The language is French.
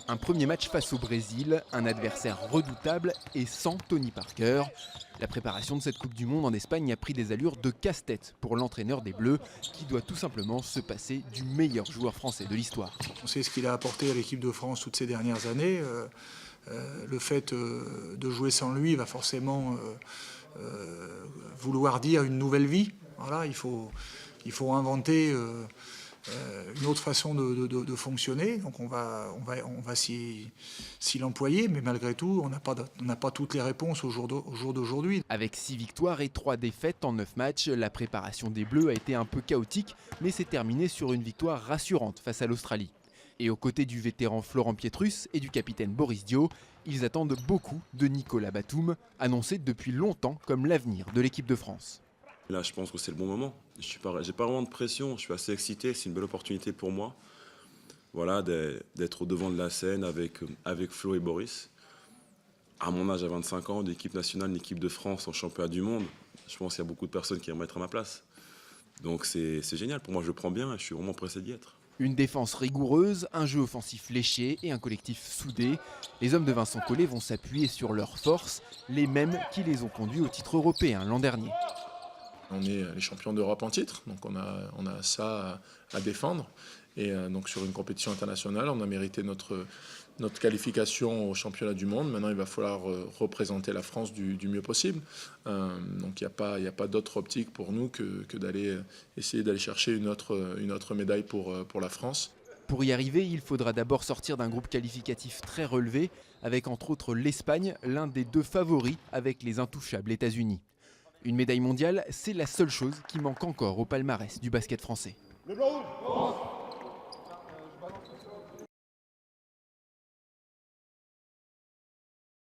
Un premier match face au Brésil, un adversaire redoutable et sans Tony Parker. La préparation de cette Coupe du Monde en Espagne a pris des allures de casse-tête pour l'entraîneur des Bleus, qui doit tout simplement se passer du meilleur joueur français de l'histoire. On sait ce qu'il a apporté à l'équipe de France toutes ces dernières années. Le fait de jouer sans lui va forcément vouloir dire une nouvelle vie. Voilà, il faut inventer une autre façon de fonctionner. Donc on va s'y l'employer, mais malgré tout, on n'a pas toutes les réponses au jour d'aujourd'hui. Avec 6 victoires et 3 défaites en 9 matchs, la préparation des Bleus a été un peu chaotique, mais s'est terminée sur une victoire rassurante face à l'Australie. Et aux côtés du vétéran Florent Pietrus et du capitaine Boris Dio, ils attendent beaucoup de Nicolas Batum, annoncé depuis longtemps comme l'avenir de l'équipe de France. Là, je pense que c'est le bon moment. J'ai pas vraiment de pression, je suis assez excité, c'est une belle opportunité pour moi. Voilà, d'être au devant de la scène avec Flo et Boris. À mon âge, à 25 ans, l'équipe nationale, l'équipe de France en championnat du monde, je pense qu'il y a beaucoup de personnes qui aimeraient être à ma place. Donc c'est génial, pour moi je le prends bien et je suis vraiment pressé d'y être. Une défense rigoureuse, un jeu offensif léché et un collectif soudé. Les hommes de Vincent Collet vont s'appuyer sur leurs forces, les mêmes qui les ont conduits au titre européen l'an dernier. On est les champions d'Europe en titre, donc on a ça à défendre. Et donc sur une compétition internationale, on a mérité notre qualification au championnat du monde. Maintenant, il va falloir représenter la France du mieux possible. Donc il n'y a pas d'autre optique pour nous que d'aller essayer d'aller chercher une autre médaille pour la France. Pour y arriver, il faudra d'abord sortir d'un groupe qualificatif très relevé, avec entre autres l'Espagne, l'un des deux favoris avec les intouchables États-Unis. Une médaille mondiale, c'est la seule chose qui manque encore au palmarès du basket français.